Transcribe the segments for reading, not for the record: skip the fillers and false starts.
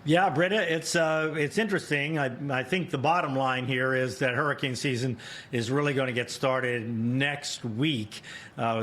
Yeah, Britta, it's interesting. I think the bottom line here is that hurricane season is really going to get started next week.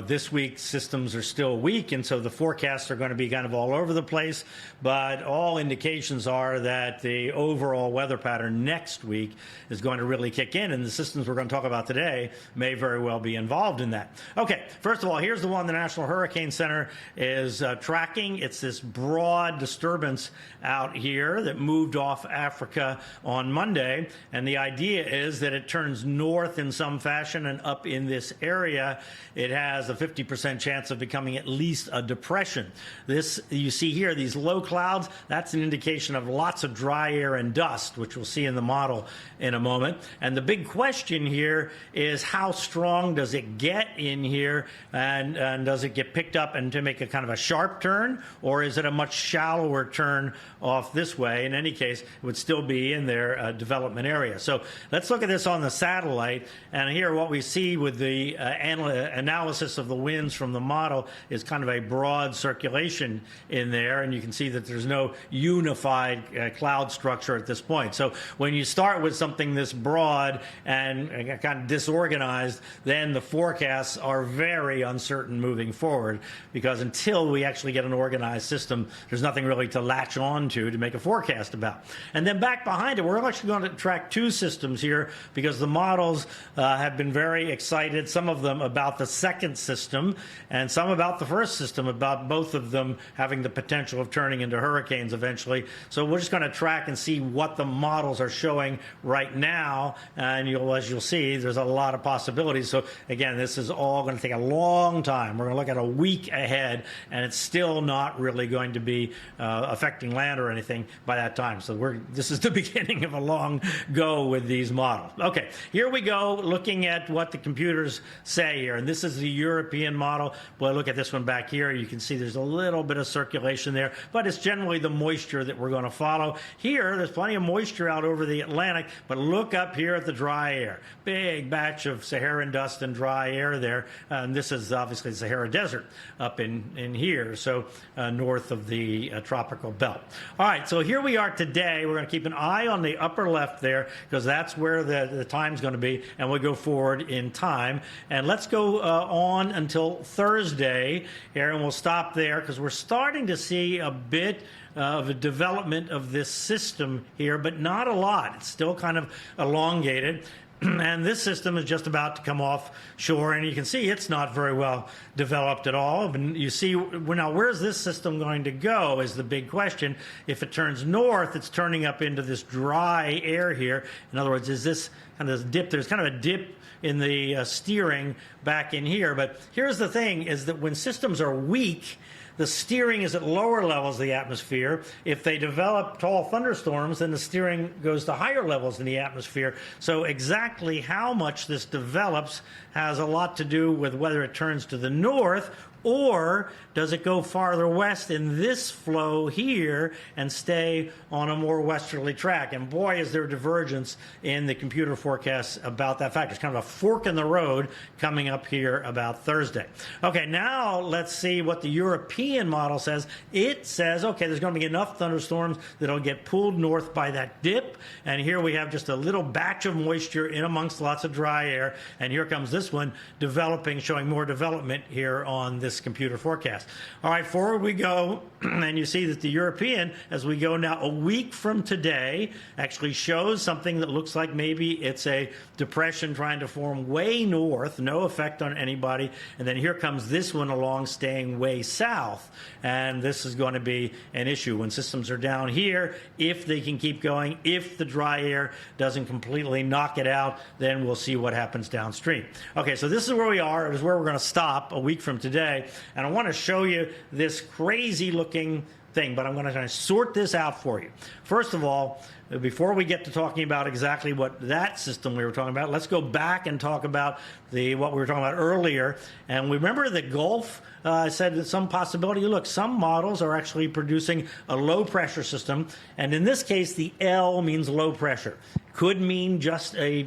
This week, systems are still weak, and so the forecasts are going to be kind of all over the place. But all indications are that the overall weather pattern next week is going to really kick in, and the systems we're going to talk about today may very well be involved in that. Okay, first of all, here's the one the National Hurricane Center is tracking. It's this broad disturbance out here that moved off Africa on Monday, and the idea is that it turns north in some fashion and up in this area. It has a 50% chance of becoming at least a depression. This, you see here, these low clouds, that's an indication of lots of dry air and dust, which we'll see in the model in a moment. And the big question here is how strong does it get in here, and does it get picked up and to make a kind of a sharp turn, or is it a much shallower turn off this way? In any case, it would still be in their development area. So let's look at this on the satellite, and here what we see with the analysis of the winds from the model is kind of a broad circulation in there, and you can see that there's no unified cloud structure at this point. So when you start with something this broad and kind of disorganized, then the forecasts are very uncertain moving forward, because until we actually get an organized system, there's nothing really to latch on to make a forecast about. And then back behind it, we're actually going to track two systems here, because the models have been very excited, some of them about the second system and some about the first system, about both of them having the potential of turning into hurricanes eventually. So we're just going to track and see what the models are showing right now, and as you'll see, there's a lot of possibilities. So again, this is all going to take a long time. We're going to look at a week ahead, and it's still not really going to be affecting land or anything by that time. So this is the beginning of a long go with these models. Okay, here we go, looking at what the computers say here. And this is the European model. Well, look at this one back here. You can see there's a little bit of circulation there, but it's generally the moisture that we're going to follow. Here, there's plenty of moisture out over the Atlantic, but look up here at the dry air. Big batch of Saharan dust and dry air there. And this is obviously the Sahara Desert up in here, so north of the tropical belt. All right, so here we are today. We're going to keep an eye on the upper left there, because that's where the time's going to be, and we'll go forward in time. And let's go on until Thursday here, and we'll stop there, because we're starting to see a bit of a development of this system here, but not a lot. It's still kind of elongated. And this system is just about to come offshore, and you can see it's not very well developed at all. And you see, now where's this system going to go is the big question. If it turns north, it's turning up into this dry air here. In other words, is this kind of this dip? There's kind of a dip in the steering back in here. But here's the thing, is that when systems are weak, the steering is at lower levels of the atmosphere. If they develop tall thunderstorms, then the steering goes to higher levels in the atmosphere. So exactly how much this develops has a lot to do with whether it turns to the north, or does it go farther west in this flow here and stay on a more westerly track? And boy, is there divergence in the computer forecasts about that fact. It's kind of a fork in the road coming up here about Thursday. Okay, now let's see what the European model says. It says, okay, there's going to be enough thunderstorms that'll get pulled north by that dip. And here we have just a little batch of moisture in amongst lots of dry air. And here comes this one developing, showing more development here on this computer forecast. All right, forward we go, and you see that the European, as we go now a week from today, actually shows something that looks like maybe it's a depression trying to form way north, no effect on anybody, and then here comes this one along staying way south, and this is going to be an issue when systems are down here. If they can keep going, if the dry air doesn't completely knock it out, then we'll see what happens downstream. Okay, so this is where we are. It is where we're going to stop a week from today. And I want to show you this crazy looking thing, but I'm going to kind of sort this out for you. First of all, before we get to talking about exactly what that system we were talking about, let's go back and talk about what we were talking about earlier. And we remember the Gulf. I said that some possibility. Look, some models are actually producing a low pressure system, and in this case, the L means low pressure. Could mean just a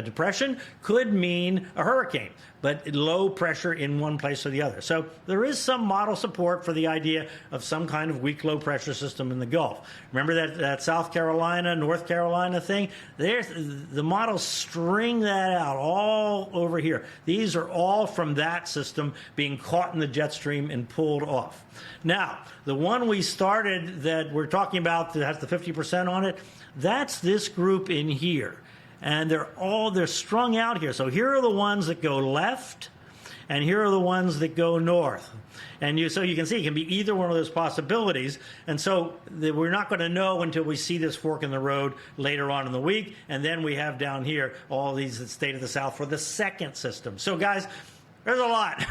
depression, could mean a hurricane, but low pressure in one place or the other. So there is some model support for the idea of some kind of weak low pressure system in the Gulf. Remember that South Carolina, North Carolina thing? The models string that out all over here. These are all from that system being caught in the jet stream and pulled off. Now, the one we started that we're talking about that has the 50% on it, that's this group in here. And they're strung out here. So here are the ones that go left, and here are the ones that go north. And so you can see it can be either one of those possibilities. And so we're not going to know until we see this fork in the road later on in the week. And then we have down here all these that stay to the south for the second system. So guys, there's a lot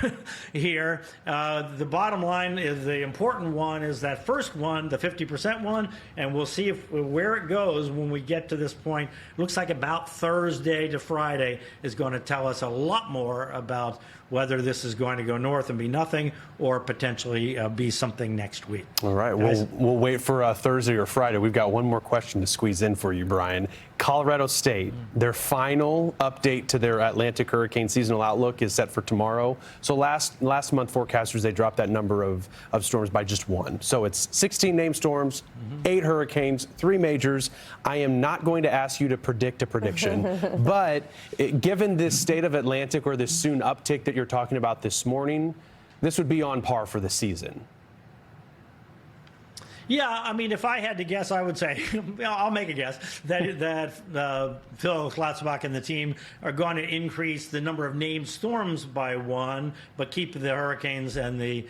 here. The bottom line is the important one is that first one, the 50% one, and we'll see where it goes when we get to this point. Looks like about Thursday to Friday is going to tell us a lot more about whether this is going to go north and be nothing or potentially be something next week. All right, we'll wait for Thursday or Friday. We've got one more question to squeeze in for you, Bryan. Colorado State, their final update to their Atlantic hurricane seasonal outlook is set for tomorrow. So last month, forecasters, they dropped that number of storms by just one. So it's 16 named storms, 8 hurricanes, 3 majors. I am not going to ask you to predict a prediction, but given this state of Atlantic or this soon uptick that you're talking about this morning, this would be on par for the season. Yeah, I mean, if I had to guess, I would say, I'll make a guess, that Phil Klatzbach and the team are going to increase the number of named storms by 1, but keep the hurricanes and the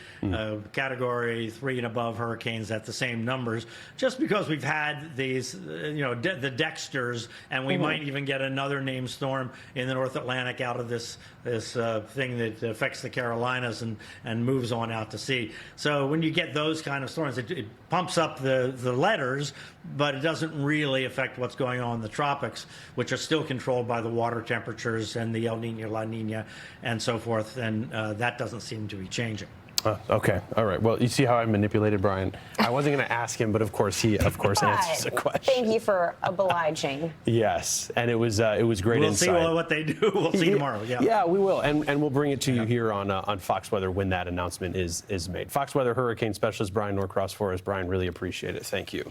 Category 3 and above hurricanes at the same numbers, just because we've had these, the Dexters, and we might even get another named storm in the North Atlantic out of this thing that affects the Carolinas and moves on out to sea. So when you get those kind of storms, it pumps up the letters, but it doesn't really affect what's going on in the tropics, which are still controlled by the water temperatures and the El Nino, La Nina, and so forth, and that doesn't seem to be changing. Okay. All right. Well, you see how I manipulated Bryan. I wasn't going to ask him, but of course he answers the question. Thank you for obliging. Yes, and it was great insight. We'll see what they do. We'll see tomorrow. Yeah. Yeah, we will, and we'll bring it to you here on Fox Weather when that announcement is made. Fox Weather hurricane specialist Bryan Norcross for us. Bryan, really appreciate it. Thank you.